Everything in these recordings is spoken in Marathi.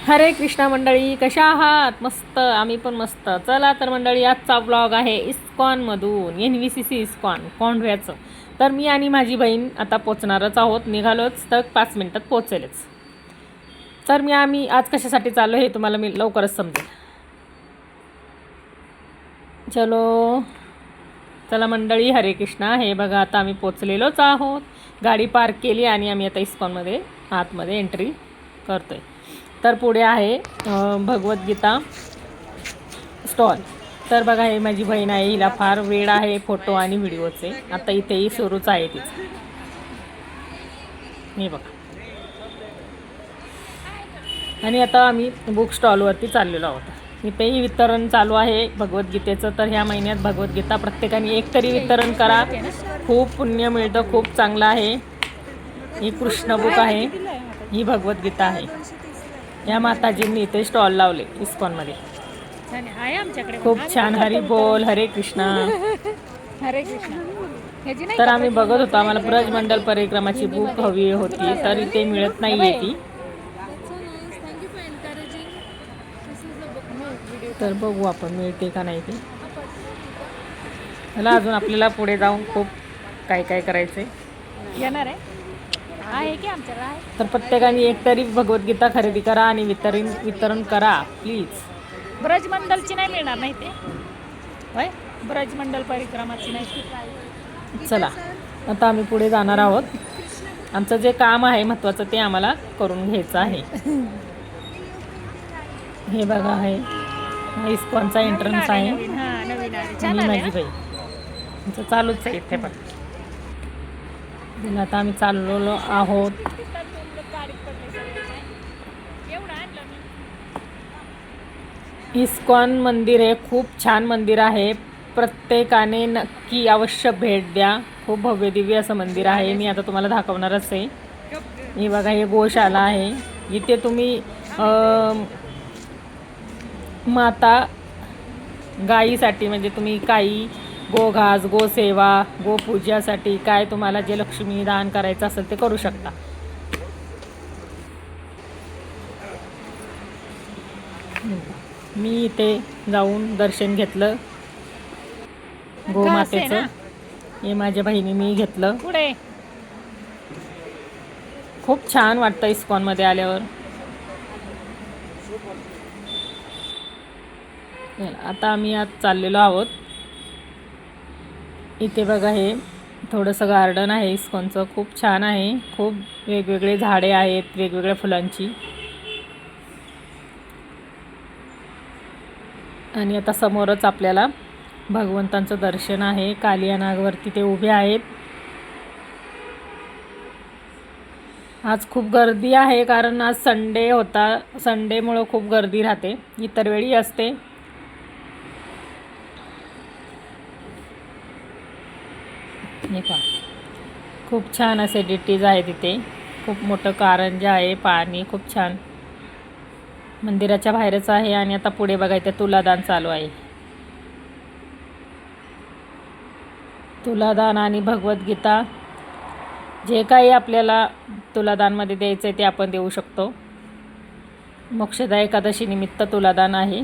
हरे कृष्णा मंडळी, कशा आहात? मस्त, आम्ही पण मस्त. चला तर मंडळी, आजचा ब्लॉग आहे इस्कॉनमधून, NVCC इस्कॉन कोंढव्याचं. तर मी आणि माझी बहीण आता पोचणारच आहोत, निघालोच तर 5 मिनिटात पोचेलच. तर आम्ही आज कशासाठी चाललो हे तुम्हाला मी लवकरच समजेल. चलो चला मंडळी, हरे कृष्णा. हे बघा, आता आम्ही पोचलेलोच आहोत. गाडी पार्क केली आणि आम्ही आता इस्कॉनमध्ये आतमध्ये एंट्री करतोय. तर पुढे आहे भगवद्गीता स्टॉल. तर बघा, हे माझी बहीण आहे, हिला फार वेळ आहे फोटो आणि व्हिडिओचे. आता इथेही सुरूच आहे तिचं. हे बघा. आणि आता आम्ही बुक स्टॉलवरती चाललेलो आहोत. इथेही वितरण चालू आहे भगवद्गीतेचं. तर ह्या महिन्यात भगवद्गीता प्रत्येकाने एक तरी वितरण करा, खूप पुण्य मिळतं, खूप चांगलं आहे. ही कृष्ण बुक आहे, ही भगवद्गीता आहे. या माताजींनी इथे स्टॉल लावले इस्कॉनमध्ये. खूप छान. हरी बोल, हरे कृष्णा. हरे कृष्णा. तर आम्ही बघत होतो, आम्हाला ब्रजमंडल परिक्रमाची बुक हवी होती, तर इथे मिळत नाही आहे ती. तर बघू आपण मिळते का नाही ते. मला अजून आपल्याला पुढे जाऊन खूप काय काय करायचंय. येणार आहे की आमच्याकडे आहे. तर प्रत्येकाने एक तरी भगवद्गीता खरेदी करा आणि वितरण करा प्लीज. ब्रजमंडलची नाही मिळणार नाही ते होय, ब्रजमंडल परिक्रमाची नाही. चला, आता आम्ही पुढे जाणार आहोत. आमचं जे काम आहे महत्त्वाचं ते आम्हाला करून घ्यायचं आहे. हे बघा, आहे इस्कॉनचा एंट्रन्स आहे. आणि माझी बाई आमचं चालूच आहे इथे. पण आता आम्ही चाललेलो आहोत. इस्कॉन मंदिर हे खूप छान मंदिर आहे. प्रत्येकाने नक्की अवश्य भेट द्या. खूप भव्य दिव्य असं मंदिर आहे. मी आता तुम्हाला दाखवणारच आहे. हे बघा, हे गोशाला आहे. इथे तुम्ही माता गायीसाठी, म्हणजे तुम्ही काही गोघास, गोसेवा, गोपूजासाठी काय तुम्हाला जे लक्ष्मी दान करायचं असेल ते करू शकता. मी इथे जाऊन दर्शन घेतलं गोमातेचं. हे माझ्या बहिणी मी घेतलं. पुढे खूप छान वाटतं इस्कॉनमध्ये आल्यावर. आता आम्ही आज चाललेलो आहोत. इथे बघा, हे थोडंसं गार्डन आहे इस्कॉनचं, खूप छान आहे. खूप वेगवेगळे झाडे आहेत वेगवेगळ्या फुलांची. आणि आता समोरच आपल्याला भगवंतांचं दर्शन आहे. कालिया नागवरती ते उभे आहेत. आज खूप गर्दी आहे कारण आज संडे होता. संडेमुळं खूप गर्दी राहते, इतर वेळी असते. हे पहा, खूप छान असे डिटीज आहे तिथे. खूप मोठं कारंजा आहे, पाणी खूप छान मंदिराच्या बाहेरच आहे. आणि आता पुढे बघायचं तुलादान चालू आहे. तुलादान आणि भगवद्गीता, जे काही आपल्याला तुलादानमध्ये द्यायचं आहे ते आपण देऊ शकतो. मोक्षदा एकादशी निमित्त तुलादान आहे.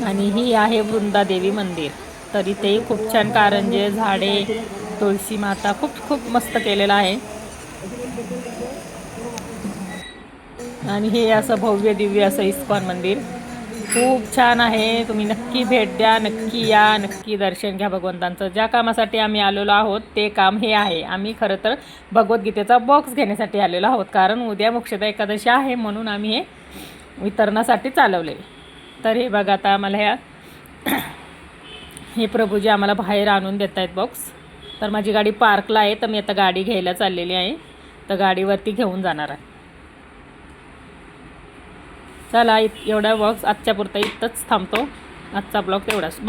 आणि ही आहे वृंदादेवी मंदिर. तर इथेही खूप छान कारंजे, झाडे, तुळशी माता, खूप मस्त केलेलं आहे. आणि हे असं भव्य दिव्य असं इस्कॉन मंदिर खूप छान आहे. तुम्ही नक्की भेट द्या, नक्की या, नक्की दर्शन घ्या भगवंतांचं. ज्या कामासाठी आम्ही आलेलो आहोत ते काम हे आहे. आम्ही खरं तर भगवद्गीतेचा बॉक्स घेण्यासाठी आलेलो आहोत, कारण उद्या मोक्षदा एकादशी आहे म्हणून आम्ही हे वितरणासाठी चालवले. तर हे बघा, आता आम्हाला हे प्रभूजी आम्हाला बाहेर आणून देत आहेत बॉक्स. तर माझी गाडी पार्कला आहे, तर मी आता गाडी घ्यायला चाललेली आहे. तर गाडीवरती घेऊन जाणार आहे. चला, एवढा बॉक्स आजच्या पुरता इथंच थांबतो. आजचा ब्लॉग एवढाच.